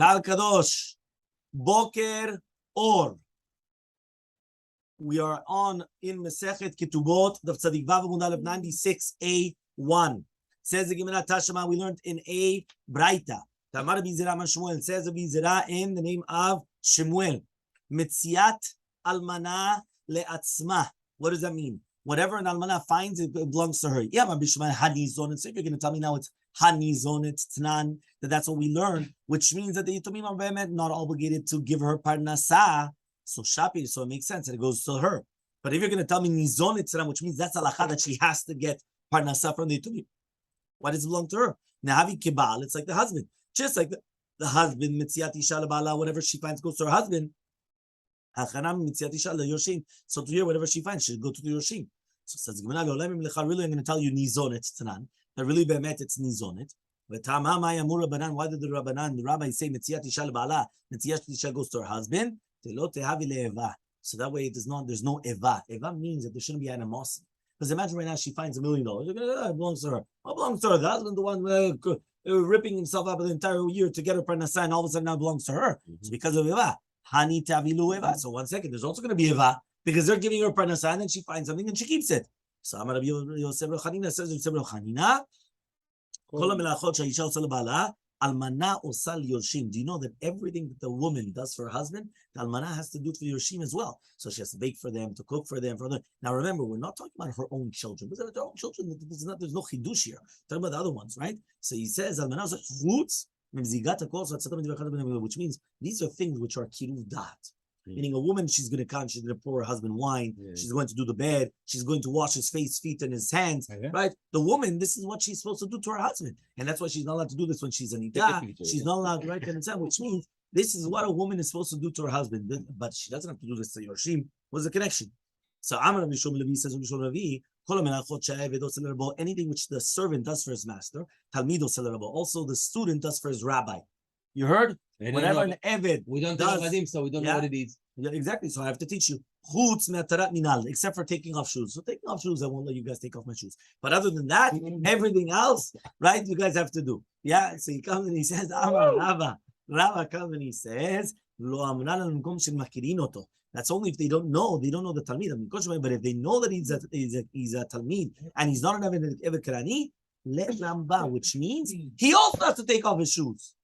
Kal Kadosh, Boker Or. We are on in Masechet Ketubot Daf Tzadik Vav Amud Aleph 96a1. Says the Gemara Tashma. We learned in a Braita. Tamar Bizera Shmuel says Bizera in the name of Shmuel. Mitziat Almana leAtzma. What does that mean? Whatever an almana finds, it belongs to her. Yeah, Rabbi Shmuel Hanizon. So if you're going to tell me now it's Hanizon, it's Tnan, that's what we learn, which means that the Yitomim are not obligated to give her parnasa. So Shapi, so it makes sense that it goes to her. But if you're going to tell me Nizon Itzram, which means that's halakha that she has to get parnasa from the Yitomim, why does it belong to her? Nahavi Kibal, it's like the husband. Just like the husband, Mitziat Isha Bala, whatever she finds goes to her husband. So to her, whatever she finds, she'll go to the Yoshim. So says really, I'm going to tell you Nizonet Tanan. But really, Be'emet, it's Nizonet. But why did the rabbi say Mitziat Isha Bala? Mitziat Isha goes to her husband. So that way there's no Eva. Eva means that there shouldn't be animosity. Because imagine right now she finds $1 million. It belongs to her. What belongs to her? The husband, the one ripping himself up the entire year to get her parnasa, and all of a sudden now it belongs to her. It's because of Eva. Hani tavilu Eva. So 1 second, there's also going to be Eva because they're giving her parnasa, and then she finds something and she keeps it. So Amar Rabbi Yosef Chanina says Yosef Chanina. Kol melachot she'isha osa lebala almana osa liyorshim. Do you know that everything that the woman does for her husband, the almana has to do for yorshim as well? So she has to bake for them, to cook for them, Now remember, we're not talking about her own children. Because her own children, there's no chidush here. We're talking about the other ones, right? So he says almana osa chutz. Which means these are things which are kiruv dat. Meaning a woman, she's going to come, she's going to pour her husband wine, she's going to do the bed, she's going to wash his face, feet, and his hands, right? The woman, this is what she's supposed to do to her husband. And that's why she's not allowed to do this when she's an ida. She's not allowed to write that inside, which means this is what a woman is supposed to do to her husband. But she doesn't have to do this to Yoshim. What's the connection? So Amar Rabbi Shom Levi says, anything which the servant does for his master, also the student does for his rabbi. You heard? Whenever an Eved we don't does, Radim, so we don't know what it is. Yeah, exactly. So I have to teach you. Except for taking off shoes. So taking off shoes, I won't let you guys take off my shoes. But other than that, everything else, right, you guys have to do. Yeah, so he comes and he says, Amar Rava. Rava comes and he says, that's only if they don't know the Talmid. But if they know that he's a Talmid and he's not an Eved Karani, which means he also has to take off his shoes.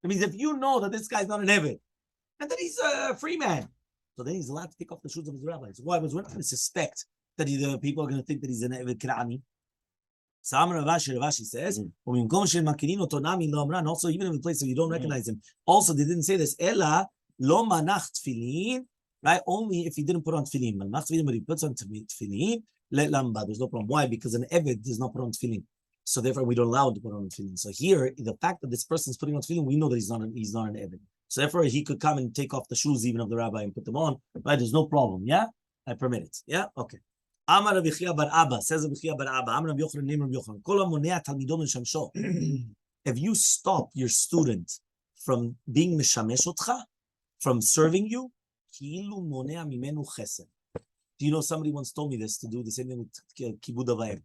It means if you know that this guy's not an Eved and that he's a free man, so then he's allowed to take off the shoes of his rabbis. Why? Because we're not going to suspect that the people are going to think that he's an Eved Karani. So Rashi says, and also even in the place where you don't recognize him, also they didn't say this, Ella lo manach tefillin, right? Only if he didn't put on tefillin. But he puts on tefillin, let lamba. There's no problem. Why? Because an Eved does not put on tefillin. So therefore, we don't allow him to put on tefillin. So here, the fact that this person is putting on tefillin, we know that he's not an Eved. So therefore, he could come and take off the shoes even of the rabbi and put them on. Right? There's no problem. Yeah, I permit it. Yeah, okay. Amar Rabbi Chia bar Abba says Rabbi Chia bar Abba. Amar Rabbi Yochanan name Rabbi Yochanan. Kol hamonea talmido mishamsho. If you stop your student from being mishamesh otcha, from serving you, ki'ilu monea mimenu chesed. Do you know somebody once told me this to do the same thing with kibud avayim?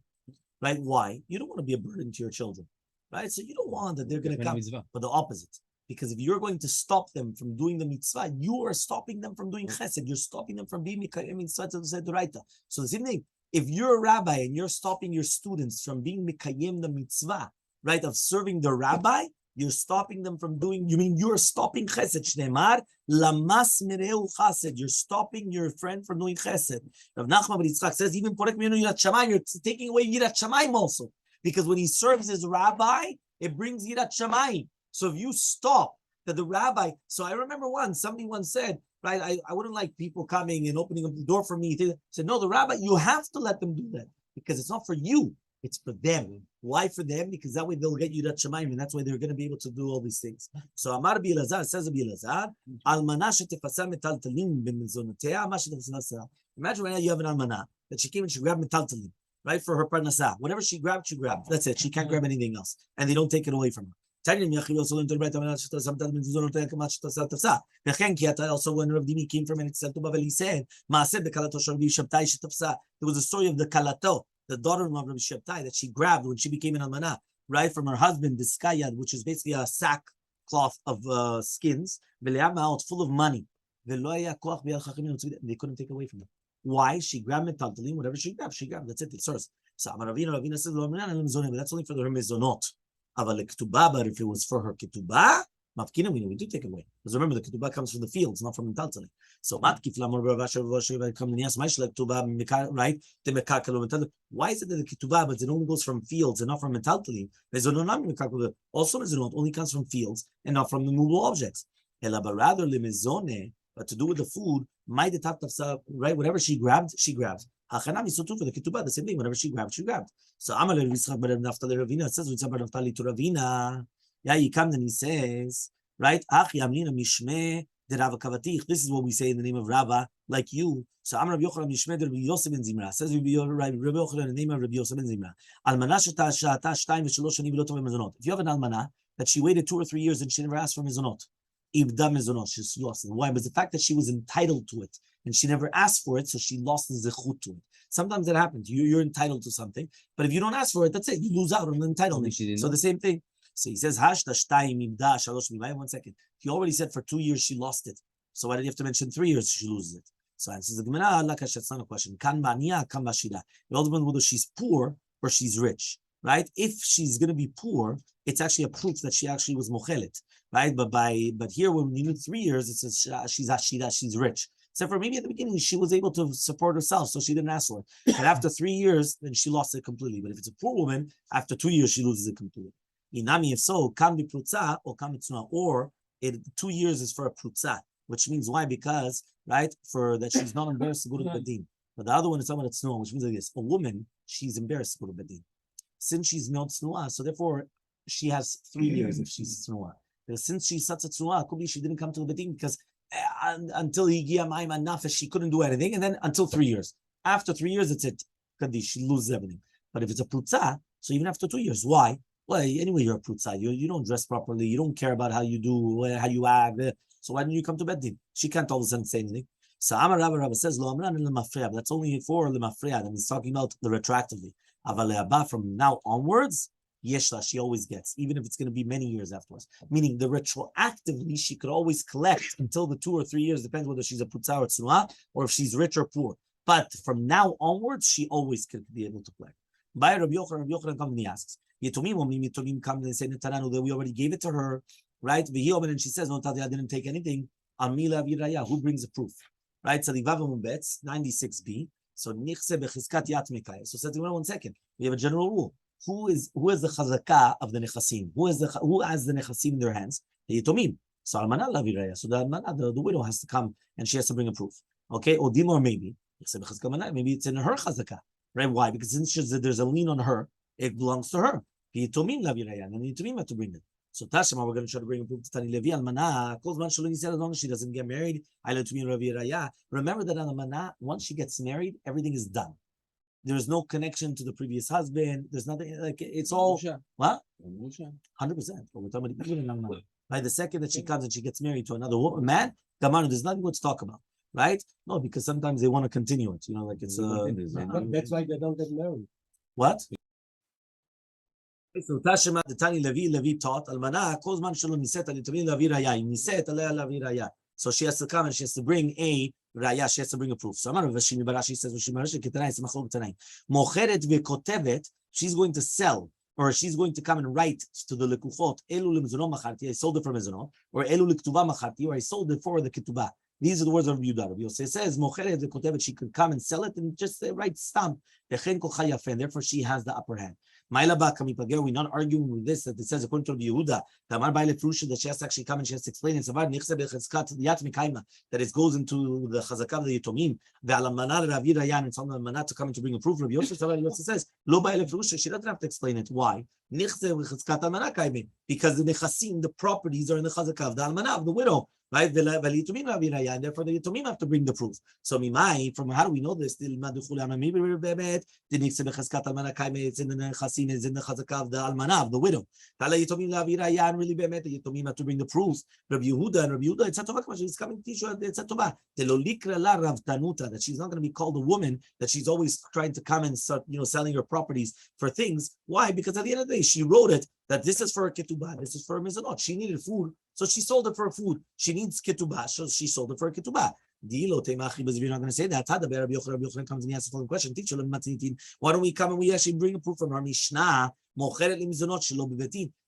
Right? Why? You don't want to be a burden to your children, right? So you don't want that they're going to come, but the opposite. Because if you're going to stop them from doing the mitzvah, you are stopping them from doing chesed. You're stopping them from being mikayim mitzvah to the raita. So the same thing. If you're a rabbi and you're stopping your students from being mikayim the mitzvah, right, of serving the rabbi, you're stopping them from doing. You mean you're stopping chesed? Shneimar lamas mereu chesed. You're stopping your friend from doing chesed. Rav Nachman bar Yitzchak says even porek mimenu yirat shamayim. You're taking away yirat shamayim also, because when he serves his rabbi, it brings yirat shamayim. So if you stop that the rabbi, so I remember somebody once said, right, I wouldn't like people coming and opening up the door for me. They said, no, the rabbi, you have to let them do that because it's not for you. It's for them. Why for them? Because that way they'll get you that Shemaim, and that's why they're going to be able to do all these things. So Amar Rabbi Elazar says Rabbi Elazar, Almana shetefasa metaltalim b'mizonotea, ma shetefasa. Imagine right now you have an almana that she came and she grabbed metaltalim, right, for her parnasa. Whatever she grabbed, she grabbed. That's it. She can't grab anything else, and they don't take it away from her. Also when Rav Dimi came from and said to Bavel, he said, there was a story of the Kalato, the daughter-in-law of Rabbi Shabtai, that she grabbed when she became an almana, right, from her husband, the skayad, which is basically a sack cloth of skins, full of money. They couldn't take away from them. Why? She grabbed metaltalim, whatever she grabbed. That's it. It's hers. So Ravina says, but that's only for her mezonot. But if it was for her ketubah, mafkina, we do take away. Because remember, the ketubah comes from the fields, not from metaltalim. So matkif lamor b'ravasha come the nias ma'ishla ketubah, right? Why is it that the ketubah, but it only goes from fields and not from metaltalim? Also, mezonot only comes from fields and not from the movable objects. But rather, but to do with the food, right? Whatever she grabbed, she grabbed. Hachanami so too for the ketubah, the same thing. Whatever she grabbed, she grabbed. So Amaleh Yitzchak bar Naftali Ravina, it says Yitzchak bar Naftali to Ravina. Yeah, he comes and he says, right? Ach Yamlina Mishmeh de Rava Kavatich. This is what we say in the name of Rava, like you. So Amar Rabbi Yochanan Mishmeh de Rabbi Yosef ben Zimra. Says Rabbi Yochanan in the name of Rabbi Yosef ben Zimra. Almana shata shtayim v'shalosh shani v'lo tov mezonot. If you have an almana that she waited 2 or 3 years and she never asked for mezonot, ibda mezonot, she's lost. Why? Because the fact that she was entitled to it and she never asked for it, so she lost the zechut to it. Sometimes that happens. You're entitled to something, but if you don't ask for it, that's it. You lose out on the entitlement. So the same thing. So he says, Hashta shtayim ibda shalosh mimai. 1 second. He already said for 2 years she lost it. So why did you have to mention 3 years she loses it? So answers the Gemara, that's not a question. Kan ba'aniya, kan ba'shira. It all depends whether she's poor or she's rich, right? If she's going to be poor, it's actually a proof that she actually was mochelet, right? But here when you need 3 years, it says she's ashira, she's rich. Except for maybe at the beginning she was able to support herself, so she didn't ask for it. But after 3 years, then she lost it completely. But if it's a poor woman, after 2 years she loses it completely. Inami, if so, can be prutza or can be tznuah, or 2 years is for a prutza, which means why? Because right for that she's not embarrassed to go to the bedin. But the other one is someone that's tznuah, which means like this: a woman, she's embarrassed to go to bedin. Since she's not tznuah, so therefore she has 3 years if she's tznuah. Since she's such a tznuah, could be she didn't come to the bedin because until higia ma'im nafesh she couldn't do anything, and then until 3 years. After 3 years, it's it. Kaddish, she loses everything. But if it's a prutza, so even after 2 years, why? Well, anyway, you're a prutza. You don't dress properly. You don't care about how you do, how you act. So why didn't you come to beddin? She can't all of a sudden say anything. So Amar Rabbi says, Lo amran lemafreya. That's only for lemafreya. And he's talking about the retroactively. Aval from now onwards, yeshla, she always gets, even if it's going to be many years afterwards. Meaning the retroactively, she could always collect until the 2 or 3 years, depends whether she's a prutza or tznuah, or if she's rich or poor. But from now onwards, she always could be able to collect. By Rabbi Yochanan comes and he asks, Yetumim come and say, Netananu, that we already gave it to her, right? And she says, no, Tati, I didn't take anything. Amila viraya, who brings the proof? Right? So the Vavamum bets, 96b. So nichse bechizkat yatmekaya. So says, 1 second. We have a general rule. Who is the chazakah of the nechasim? Who has the nechasim in their hands? The Yetumim. So almana la viraya. So the almana, the widow has to come and she has to bring a proof. Okay? Or maybe. Maybe it's in her chazakah. Right? Why? Because since there's a lien on her, it belongs to her. And the Yitumim have to bring it. So Tashma, we're going to try to bring a proof to Tani Levi Almana. As long as she doesn't get married, remember that Almana, once she gets married, everything is done. There's no connection to the previous husband. There's nothing like it's all what? 100%. But we're talking about even in Almana. Right? The second that she comes and she gets married to another man, there's nothing good to talk about. Right? No, because sometimes they want to continue it. Like it's that's why they don't get married. What? So Tashema, the Tani Levi taught Almana Kozman Shalom Niset Alitabin Lavi Raya. Niset Alea Lavi Raya. So she has to come and she has to bring a raya. She has to bring a proof. So Amar Vashimi Barashi says Vashimarashi Ketanai Semachol Ketanai. Mocheret vekotevet. She's going to sell, or she's going to come and write to the lekuchot. Elu lemzono macharti. I sold it for mezono, or elu lektuba macharti, or I sold it for the ketubah. These are the words of Yudah. Rabbi Yosef says, Mocheret vekotevet. She could come and sell it and just write stamp. Therefore, she has the upper hand. We're not arguing with this, that it says according to Rabbi Yehuda that she has to actually come and she has to explain it. That it goes into the chazakah of the Yitomim, and some of the to come in to bring a proof. Rabbi Yosef says, she doesn't have to explain it. Why? Because the nechasim, the properties, are in the chazakah of the almanah, of the widow. Right? And therefore the Yitomim have to bring the proof. So from how do we know this? Maybe it's in the nechasim, is in the chazakah of the almanah, of the widow. And really the Yitomim have to bring the proofs. Rabbi Yehuda, it's she's coming to teach you that she's not going to be called a woman, that she's always trying to come and start, selling her properties for things. Why? Because at the end of the day, way, she wrote it that this is for a ketubah, this is for a mizanot. She needed food, so she sold it for food. She needs ketubah, so she sold it for a ketubah. You're not going to say that. Rabbi Yochanan comes and he asks the following question. Teacher, why don't we come and we actually bring a proof from our Mishnah?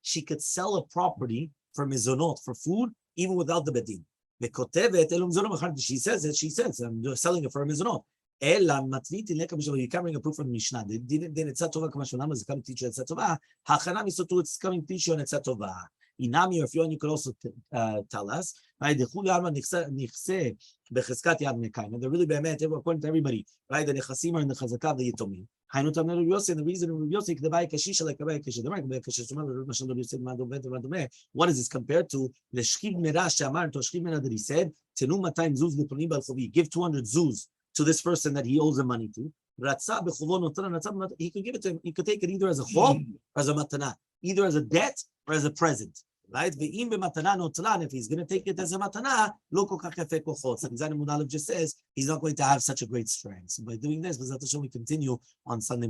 She could sell a property for mizonot, for food, even without the bedin. She says it. She says, I'm selling it for a mizonot. You can't bring a proof from the Mishnah. It's coming to teach you it's coming to teach you it's Inami, or if you want, you could also tell us, right? They're really bad, according to everybody, right? The nechasim are in the chazakah of the yitomim. And the reason what is this compared to the shchiv merah shamar to shchiv merah that he said? Give 200 zuz to this person that he owes him money to. He could give it to him. He could take it either as a chov or as a matana, either as a debt or as a present. Right? If he's going to take it as a matana, just says he's not going to have such a great strength. So by doing this, we continue on Sunday morning.